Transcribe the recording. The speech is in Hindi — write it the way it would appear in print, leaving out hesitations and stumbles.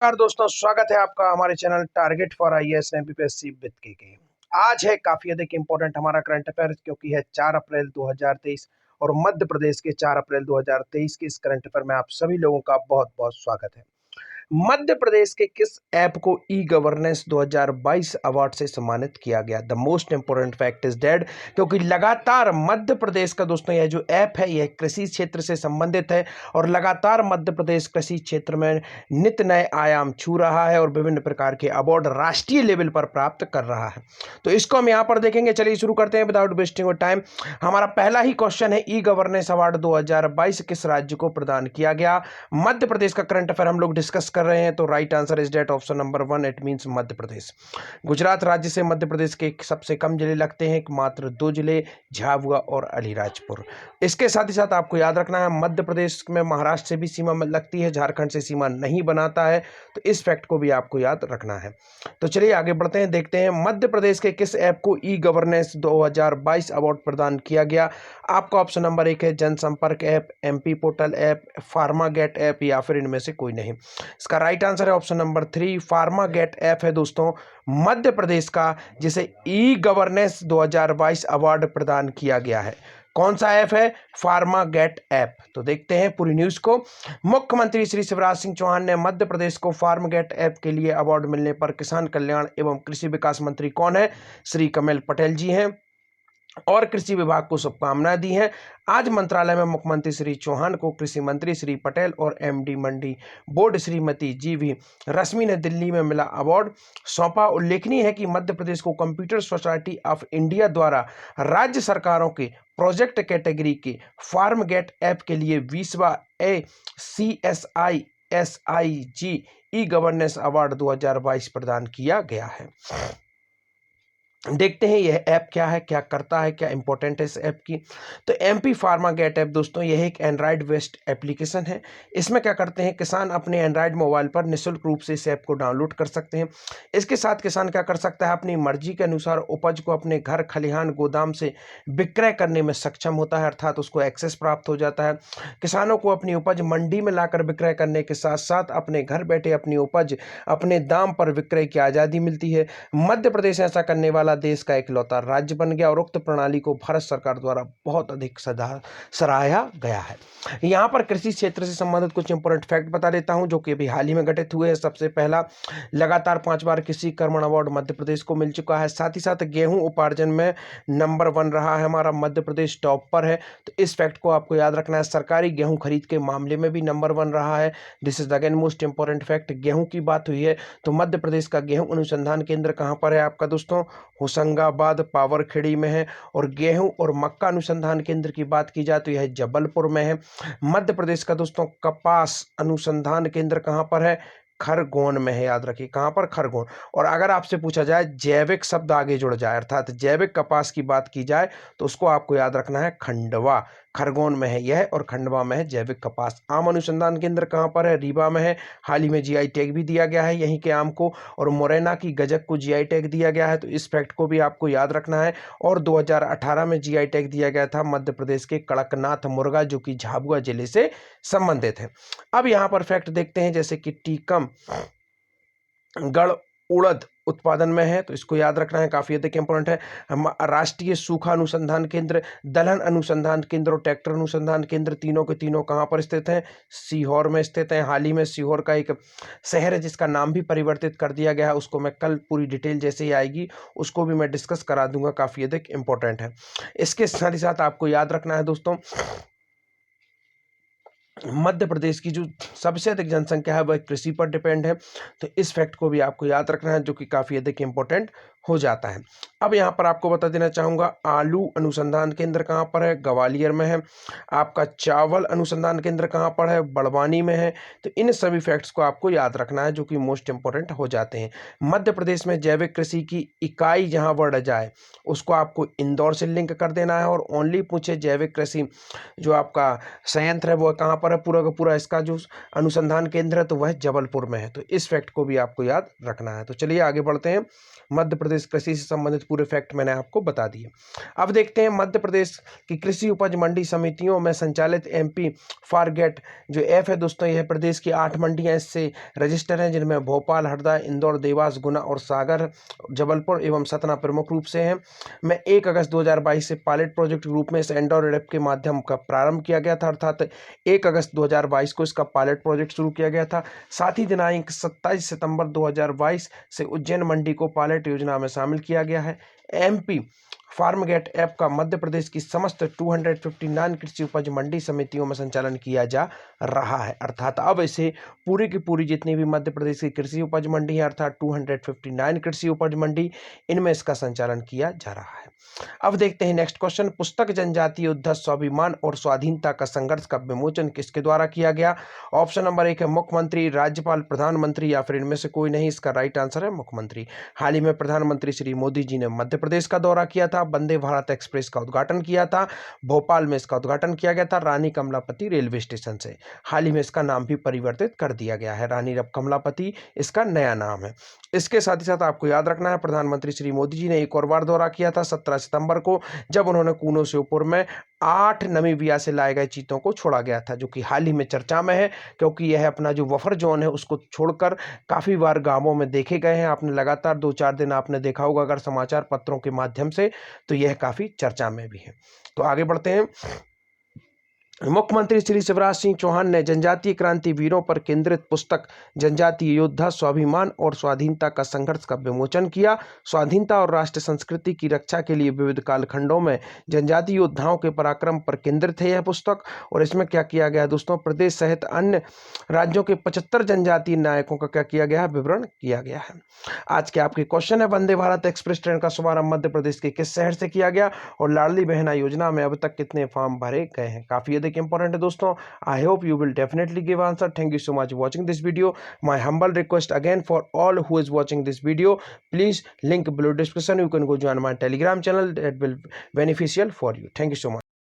नमस्कार दोस्तों, स्वागत है आपका हमारे channel target for IAS MPPSC with के। आज है काफी अधिक इंपॉर्टेंट हमारा करंट अफेयर, क्योंकि है 4 अप्रैल 2023 और मध्य प्रदेश के 4 अप्रैल 2023 के इस करंट अफेयर में आप सभी लोगों का बहुत बहुत स्वागत है। मध्य प्रदेश के किस ऐप को ई गवर्नेंस 2022 अवार्ड से सम्मानित किया गया? The most important fact is dead, क्योंकि लगातार मध्य प्रदेश का दोस्तों यह जो ऐप है यह कृषि क्षेत्र से संबंधित है और लगातार मध्य प्रदेश कृषि क्षेत्र में नित्य नए आयाम छू रहा है और विभिन्न प्रकार के अवार्ड राष्ट्रीय लेवल पर प्राप्त कर रहा है। तो इसको हम यहाँ पर देखेंगे। चलिए शुरू करते हैं विदाउट वेस्टिंग टाइम। हमारा पहला ही क्वेश्चन है, ई गवर्नेंस अवार्ड 2022 किस राज्य को प्रदान किया गया? मध्य प्रदेश का करंट अफेयर हम लोग डिस्कस कर रहे हैं, तो right answer is that option number 1, it means Madhya Pradesh. Gujarat राज्य से मध्य प्रदेश के सबसे कम जिले लगते हैं, मात्र 2 जिले, झाबुआ और अलीराजपुर। इसके साथ ही साथ आपको याद रखना है, मध्य प्रदेश में महाराष्ट्र से भी सीमा लगती है, झारखंड से सीमा नहीं बनाता है, तो इस फैक्ट को भी आपको याद रखना है। तो चलिए आगे बढ़ते हैं, देखते हैं मध्य प्रदेश के किस ऐप को ई गवर्नेंस 2022 अवार्ड प्रदान किया गया। आपका ऑप्शन नंबर 1 है Jansampark app, MP portal app, pharma gate app या फिर इनमें से कोई नहीं। इसका राइट आंसर है option number 3, pharma gate app है दोस्तों मध्य प्रदेश का, जिसे ई गवर्नेंस 2022 अवार्ड प्रदान किया गया है। कौन सा ऐप है? Pharma gate app. तो देखते हैं पूरी न्यूज को। मुख्यमंत्री श्री शिवराज सिंह चौहान ने मध्य प्रदेश को फार्म गेट ऐप के लिए अवार्ड मिलने पर किसान कल्याण एवं कृषि विकास मंत्री कौन है? श्री कमल पटेल जी हैं और कृषि विभाग को शुभकामनाएं दी हैं। आज मंत्रालय में मुख्यमंत्री श्री चौहान को कृषि मंत्री श्री पटेल और एमडी मंडी बोर्ड श्रीमती जीवी रश्मि ने दिल्ली में मिला अवार्ड सौंपा। उल्लेखनीय है कि मध्य प्रदेश को कंप्यूटर सोसाइटी ऑफ इंडिया द्वारा राज्य सरकारों के प्रोजेक्ट कैटेगरी के फार्म गेट ऐप के लिए 20वां CSISIG ई गवर्नेंस अवार्ड 2022 प्रदान किया गया है। देखते हैं यह ऐप क्या है, क्या करता है, क्या इंपॉर्टेंट है इस ऐप की। तो एमपी फार्मा गेट ऐप दोस्तों यह एक एंड्रॉयड बेस्ड एप्लीकेशन है। इसमें क्या करते हैं, किसान अपने एंड्रॉयड मोबाइल पर निःशुल्क रूप से इस ऐप को डाउनलोड कर सकते हैं। इसके साथ किसान क्या कर सकता है, अपनी मर्जी के अनुसार उपज को अपने घर, खलिहान, गोदाम से विक्रय करने में सक्षम होता है, अर्थात उसको एक्सेस प्राप्त हो जाता है। किसानों को अपनी उपज मंडी में लाकर विक्रय करने के साथ साथ अपने घर बैठे अपनी उपज अपने दाम पर विक्रय की आज़ादी मिलती है। मध्य प्रदेश ऐसा करने वाला देश का इकलौता राज्य बन गया और उक्त प्रणाली को भारत सरकार द्वारा बहुत अधिक सराहा गया है। यहाँ पर कृषि क्षेत्र से संबंधित कुछ इंपोर्टेंट फैक्ट बता देता हूँ, जो कि अभी हाल ही में घटित हुए हैं। सबसे पहला, लगातार 5 बार कृषि कर्मण अवार्ड मध्य प्रदेश को मिल चुका है। साथ ही साथ गेहूं उपार्जन में नंबर 1 रहा है हमारा मध्य प्रदेश, टॉप पर है। तो इस फैक्ट को आपको याद रखना है। सरकारी गेहूं खरीद के मामले में भी नंबर 1 रहा है। This is again most important fact. गेहूं की बात हुई है तो मध्य प्रदेश का गेहूं अनुसंधान केंद्र कहाँ पर है आपका दोस्तों? होशंगाबाद, पावरखेड़ी में है। और गेहूं और मक्का अनुसंधान केंद्र की बात की जाए तो यह जबलपुर में है। मध्य प्रदेश का दोस्तों कपास अनुसंधान केंद्र कहाँ पर है? खरगोन में है। याद रखिए कहाँ पर? खरगोन। और अगर आपसे पूछा जाए, जैविक शब्द आगे जुड़ जाए, अर्थात जैविक कपास की बात की जाए, तो उसको आपको याद रखना है खंडवा। खरगोन में है यह और खंडवा में है जैविक कपास। आम अनुसंधान केंद्र कहाँ पर है? रीवा में है। हाल ही में जीआई टैग भी दिया गया है यहीं के आम को। और मुरैना की गजक को जीआई टैग दिया गया है, तो इस फैक्ट को भी आपको याद रखना है। और 2018 में जीआई टैग दिया गया था मध्य प्रदेश के कड़कनाथ मुर्गा, जो कि झाबुआ जिले से संबंधित है। अब यहाँ पर फैक्ट देखते हैं, जैसे कि टीकम गढ़ उड़द उत्पादन में है, तो इसको याद रखना है, काफी अधिक इंपोर्टेंट है। हम राष्ट्रीय सूखा अनुसंधान केंद्र, दलहन अनुसंधान केंद्र और ट्रैक्टर अनुसंधान केंद्र तीनों के तीनों कहाँ पर स्थित हैं? सीहोर में स्थित हैं। हाल ही में सीहोर का एक शहर है जिसका नाम भी परिवर्तित कर दिया गया है, उसको मैं कल पूरी डिटेल जैसे ही आएगी उसको भी मैं डिस्कस करा दूंगा, काफी अधिक इंपॉर्टेंट है। इसके साथ ही साथ आपको याद रखना है दोस्तों, मध्य प्रदेश की जो सबसे अधिक जनसंख्या है वह कृषि पर डिपेंड है, तो इस फैक्ट को भी आपको याद रखना है, जो कि काफ़ी अधिक इंपॉर्टेंट हो जाता है। अब यहाँ पर आपको बता देना चाहूँगा, आलू अनुसंधान केंद्र कहाँ पर है? ग्वालियर में है। आपका चावल अनुसंधान केंद्र कहाँ पर है? बड़वानी में है। तो इन सभी फैक्ट्स को आपको याद रखना है, जो कि मोस्ट इंपॉर्टेंट हो जाते हैं। मध्य प्रदेश में जैविक कृषि की इकाई जहाँ बढ़ जाए उसको आपको इंदौर से लिंक कर देना है, और ओनली पूछे जैविक कृषि जो आपका संयंत्र है वो कहाँ पर है, पूरा का पूरा इसका जो अनुसंधान केंद्र है तो वह जबलपुर में है। तो इस फैक्ट को भी आपको याद रखना है। तो चलिए आगे बढ़ते हैं। मध्य प्रदेश कृषि से संबंधित पूरे फैक्ट मैंने आपको बता दिए। अब देखते हैं मध्य प्रदेश की कृषि उपज मंडी समितियों में संचालित एमपी फॉरगेट जो ऐप है दोस्तों, यह प्रदेश की 8 मंडियां इससे रजिस्टर हैं, जिनमें भोपाल, हरदा, इंदौर, देवास, गुना और सागर, जबलपुर एवं सतना प्रमुख रूप से हैं। मैं 1 अगस्त 2022 से पायलट प्रोजेक्ट के रूप में इस एंड्रॉइड ऐप के माध्यम का प्रारंभ किया गया था, अर्थात 1 अगस्त 2022 को इसका पायलट प्रोजेक्ट शुरू किया गया था। साथ ही दिनांक 27 सितंबर 2022 से उज्जैन मंडी को पायलट योजना में शामिल किया गया है। एमपी फार्मगेट ऐप का मध्य प्रदेश की समस्त 259 कृषि उपज मंडी समितियों में संचालन किया जा रहा है, अर्थात अब इसे पूरी की पूरी जितनी भी मध्य प्रदेश की कृषि उपज मंडी है, अर्थात 259 कृषि उपज मंडी, इनमें इसका संचालन किया जा रहा है। अब देखते हैं नेक्स्ट क्वेश्चन। पुस्तक जनजातीय युद्ध स्वाभिमान और स्वाधीनता का संघर्ष का विमोचन किसके द्वारा किया गया? ऑप्शन नंबर 1 है मुख्यमंत्री, राज्यपाल, प्रधानमंत्री या फिर इनमें से कोई नहीं। इसका राइट आंसर है मुख्यमंत्री। हाल ही में प्रधानमंत्री श्री मोदी जी ने मध्य प्रदेश का दौरा किया था, वंदे भारत एक्सप्रेस का उद्घाटन किया था, भोपाल में इसका उद्घाटन किया गया था रानी कमलापति रेलवे स्टेशन से। हाल ही में इसका नाम भी परिवर्तित कर दिया गया है, रानी कमलापति इसका नया नाम है। इसके साथ ही साथ आपको याद रखना है प्रधानमंत्री श्री मोदी जी ने एक और बार दौरा किया था 17 सितंबर को, जब उन्होंने कूनो श्योपुर में 8 नामीबिया से लाए गए चीतों को छोड़ा गया था, जो कि हाल ही में चर्चा में है, क्योंकि यह अपना जो बफर जोन है उसको छोड़कर काफी बार गांवों में देखे गए हैं। आपने लगातार 2-4 दिन आपने देखा होगा अगर समाचार पत्रों के माध्यम से, तो यह काफी चर्चा में भी है। तो आगे बढ़ते हैं। मुख्यमंत्री श्री शिवराज सिंह चौहान ने जनजातीय क्रांति वीरों पर केंद्रित पुस्तक जनजातीय योद्धा स्वाभिमान और स्वाधीनता का संघर्ष का विमोचन किया। स्वाधीनता और राष्ट्र संस्कृति की रक्षा के लिए विविध कालखंडों में जनजातीय योद्धाओं के पराक्रम पर केंद्रित है यह पुस्तक। और इसमें क्या किया गया दोस्तों, प्रदेश सहित अन्य राज्यों के 75 जनजातीय नायकों का क्या किया गया है, विवरण किया गया है। आज के आपके क्वेश्चन है, वंदे भारत एक्सप्रेस ट्रेन का शुभारंभ मध्य प्रदेश के किस शहर से किया गया और लाडली बहना योजना में अब तक कितने फॉर्म भरे गए हैं? काफी अधिक इंपॉर्टेंट है दोस्तों। I hope you will definitely give answer. Thank you so much watching this video. My humble request again for all who is watching this video, please link below description, you can go join my telegram channel, that will beneficial for you. Thank you so much.